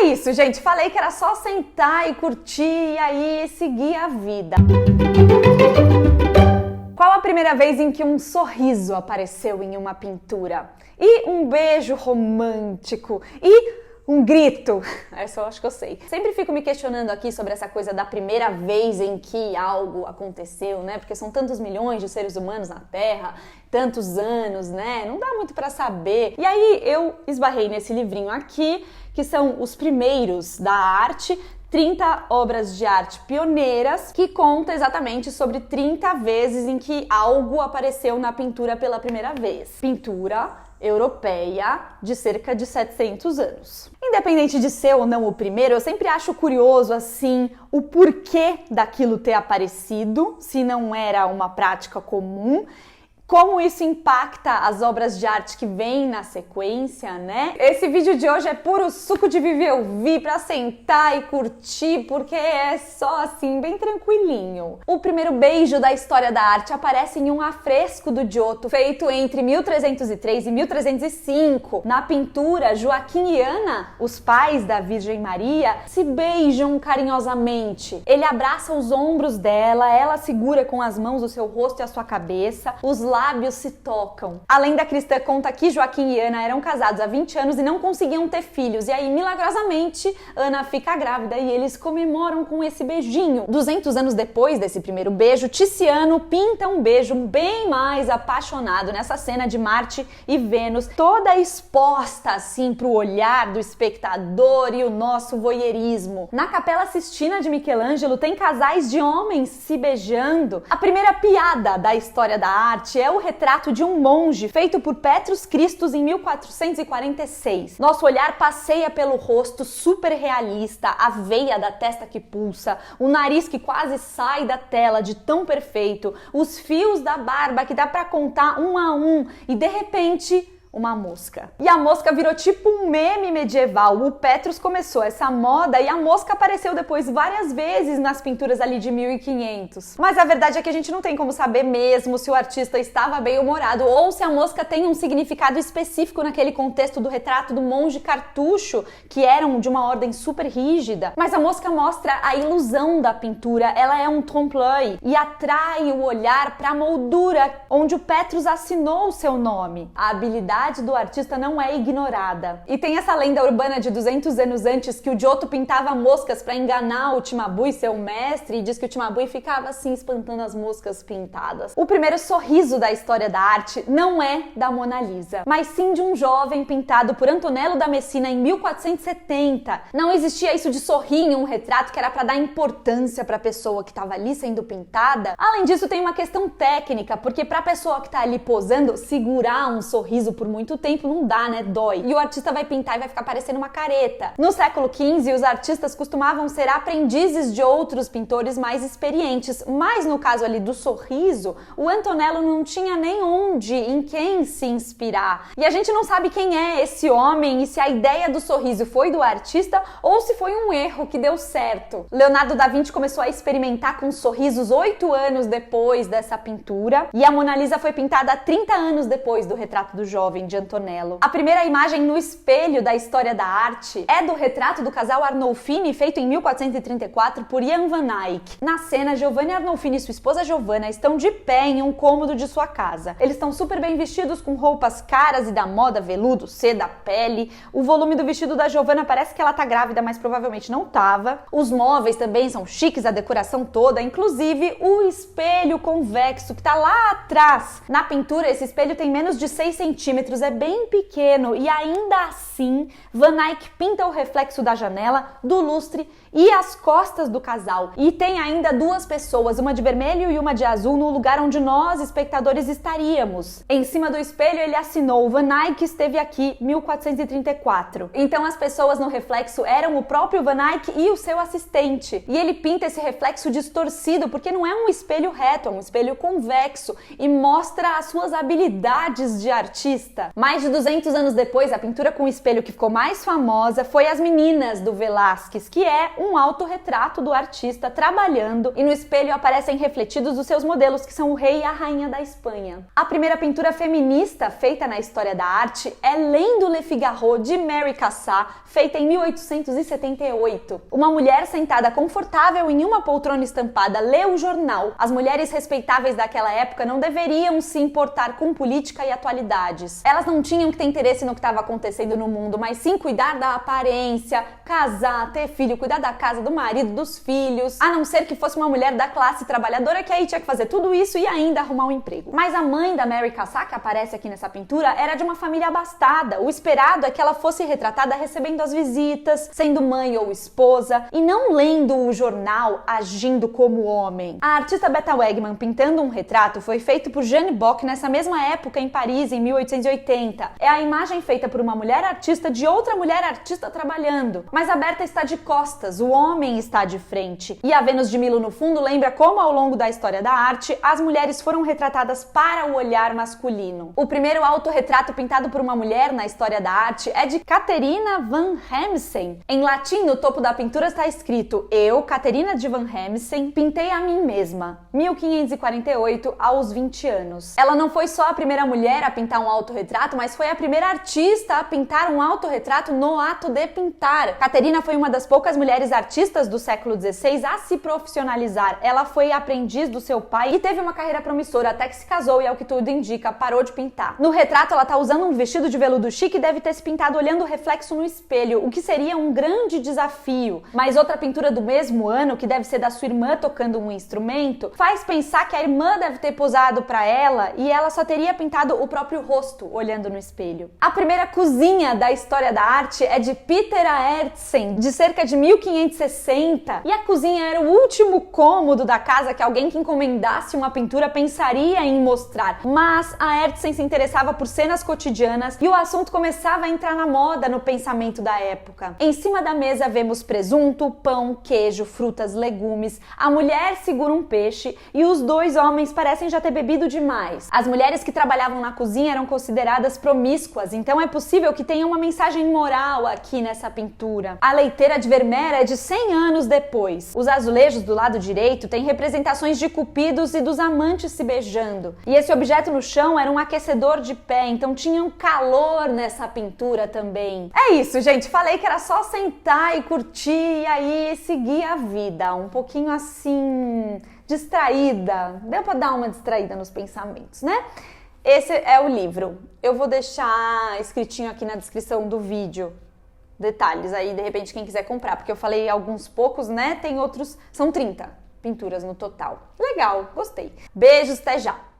É isso, gente. Falei que era só sentar e curtir e aí seguir a vida. Qual a primeira vez em que um sorriso apareceu em uma pintura? E um beijo romântico? E um grito? Essa eu acho que eu sei. Sempre fico me questionando aqui sobre essa coisa da primeira vez em que algo aconteceu, né? Porque são tantos milhões de seres humanos na Terra, tantos anos, né? Não dá muito pra saber. E aí eu esbarrei nesse livrinho aqui, que são os primeiros da arte, 30 obras de arte pioneiras, que conta exatamente sobre 30 vezes em que algo apareceu na pintura pela primeira vez. Pintura europeia de cerca de 700 anos. Independente de ser ou não o primeiro, eu sempre acho curioso, assim, o porquê daquilo ter aparecido, se não era uma prática comum, como isso impacta as obras de arte que vêm na sequência, né? Esse vídeo de hoje é puro suco de viver eu vi pra sentar e curtir, porque é só assim, bem tranquilinho. O primeiro beijo da história da arte aparece em um afresco do Giotto, feito entre 1303 e 1305. Na pintura, Joaquim e Ana, os pais da Virgem Maria, se beijam carinhosamente. Ele abraça os ombros dela, ela segura com as mãos o seu rosto e a sua cabeça, os lábios se tocam. A lenda cristã conta que Joaquim e Ana eram casados há 20 anos e não conseguiam ter filhos. E aí, milagrosamente, Ana fica grávida e eles comemoram com esse beijinho. 200 anos depois desse primeiro beijo, Tiziano pinta um beijo bem mais apaixonado nessa cena de Marte e Vênus, toda exposta assim pro olhar do espectador e o nosso voyeurismo. Na Capela Sistina de Michelangelo tem casais de homens se beijando. A primeira piada da história da arte é o retrato de um monge feito por Petrus Christus em 1446. Nosso olhar passeia pelo rosto super realista, a veia da testa que pulsa, o nariz que quase sai da tela de tão perfeito, os fios da barba que dá pra contar um a um e de repente uma mosca. E a mosca virou tipo um meme medieval. O Petrus começou essa moda e a mosca apareceu depois várias vezes nas pinturas ali de 1500. Mas a verdade é que a gente não tem como saber mesmo se o artista estava bem-humorado ou se a mosca tem um significado específico naquele contexto do retrato do monge cartucho, que eram de uma ordem super rígida. Mas a mosca mostra a ilusão da pintura, ela é um trompe-l'œil e atrai o olhar para a moldura onde o Petrus assinou o seu nome. A habilidade do artista não é ignorada. E tem essa lenda urbana de 200 anos antes que o Giotto pintava moscas para enganar o Cimabue, seu mestre, e diz que o Cimabue ficava assim espantando as moscas pintadas. O primeiro sorriso da história da arte não é da Mona Lisa, mas sim de um jovem pintado por Antonello da Messina em 1470. Não existia isso de sorrir em um retrato que era para dar importância para a pessoa que estava ali sendo pintada. Além disso, tem uma questão técnica, porque para a pessoa que está ali posando, segurar um sorriso por muito tempo não dá, né? Dói. E o artista vai pintar e vai ficar parecendo uma careta. No século XV, os artistas costumavam ser aprendizes de outros pintores mais experientes, mas no caso ali do sorriso, o Antonello não tinha nem onde, em quem se inspirar. E a gente não sabe quem é esse homem e se a ideia do sorriso foi do artista ou se foi um erro que deu certo. Leonardo da Vinci começou a experimentar com sorrisos 8 anos depois dessa pintura e a Mona Lisa foi pintada 30 anos depois do retrato do jovem de Antonello. A primeira imagem no espelho da história da arte é do retrato do casal Arnolfini, feito em 1434 por Jan van Eyck. Na cena, Giovanni Arnolfini e sua esposa Giovanna estão de pé em um cômodo de sua casa. Eles estão super bem vestidos com roupas caras e da moda, veludo, seda, pele. O volume do vestido da Giovanna parece que ela tá grávida, mas provavelmente não tava. Os móveis também são chiques, a decoração toda, inclusive o espelho convexo que tá lá atrás. Na pintura, esse espelho tem menos de 6 centímetros, é bem pequeno e ainda assim Van Eyck pinta o reflexo da janela, do lustre e as costas do casal. E tem ainda duas pessoas, uma de vermelho e uma de azul, no lugar onde nós, espectadores, estaríamos. Em cima do espelho ele assinou: Van Eyck esteve aqui, 1434. Então as pessoas no reflexo eram o próprio Van Eyck e o seu assistente. E ele pinta esse reflexo distorcido porque não é um espelho reto, é um espelho convexo e mostra as suas habilidades de artista. artista. Mais de 200 anos depois, a pintura com espelho que ficou mais famosa foi As Meninas, do Velázquez, que é um autorretrato do artista trabalhando e no espelho aparecem refletidos os seus modelos, que são o rei e a rainha da Espanha. A primeira pintura feminista feita na história da arte é Lendo Le Figaro, de Mary Cassatt, feita em 1878. Uma mulher sentada confortável em uma poltrona estampada lê o jornal. As mulheres respeitáveis daquela época não deveriam se importar com política e atualidades. Elas não tinham que ter interesse no que estava acontecendo no mundo, mas sim cuidar da aparência, casar, ter filho, cuidar da casa, do marido, dos filhos, a não ser que fosse uma mulher da classe trabalhadora, que aí tinha que fazer tudo isso e ainda arrumar um emprego. Mas a mãe da Mary Cassatt, que aparece aqui nessa pintura, era de uma família abastada. O esperado é que ela fosse retratada recebendo as visitas, sendo mãe ou esposa, e não lendo o jornal, agindo como homem. A artista Beta Wegman pintando um retrato foi feito por Jeanne Bock nessa mesma época em Paris, em 1880. É a imagem feita por uma mulher artista de outra mulher artista trabalhando. Mas a Berta está de costas, o homem está de frente. E a Vênus de Milo no fundo lembra como ao longo da história da arte, as mulheres foram retratadas para o olhar masculino. O primeiro autorretrato pintado por uma mulher na história da arte é de Catherine van Hemsen. Em latim, no topo da pintura está escrito: Eu, Catherine de van Hemsen, pintei a mim mesma, 1548, aos 20 anos. Ela não foi só a primeira mulher a pintar um autorretrato, mas foi a primeira artista a pintar um autorretrato no ato de pintar. Caterina foi uma das poucas mulheres artistas do século XVI a se profissionalizar. Ela foi aprendiz do seu pai e teve uma carreira promissora até que se casou e, ao que tudo indica, parou de pintar. No retrato, ela tá usando um vestido de veludo chique e deve ter se pintado olhando o reflexo no espelho, o que seria um grande desafio. Mas outra pintura do mesmo ano, que deve ser da sua irmã tocando um instrumento, faz pensar que a irmã deve ter posado para ela e ela só teria pintado o próprio rosto olhando no espelho. A primeira cozinha da história da arte é de Peter Aertsen, de cerca de 1560, e a cozinha era o último cômodo da casa que alguém que encomendasse uma pintura pensaria em mostrar. Mas a Aertsen se interessava por cenas cotidianas e o assunto começava a entrar na moda no pensamento da época. Em cima da mesa vemos presunto, pão, queijo, frutas, legumes. A mulher segura um peixe e os dois homens parecem já ter bebido demais. As mulheres que trabalhavam na cozinha eram consideradas promíscuas, então é possível que tenha uma mensagem moral aqui nessa pintura. A leiteira de Vermeer é de 100 anos depois. Os azulejos do lado direito têm representações de cupidos e dos amantes se beijando. E esse objeto no chão era um aquecedor de pé, então tinha um calor nessa pintura também. É isso, gente. Falei que era só sentar e curtir e aí seguir a vida. Um pouquinho assim, distraída. Deu pra dar uma distraída nos pensamentos, né? Esse é o livro. Eu vou deixar escritinho aqui na descrição do vídeo detalhes aí, de repente, quem quiser comprar, porque eu falei alguns poucos, né? Tem outros, são 30 pinturas no total. Legal, gostei. Beijos, até já!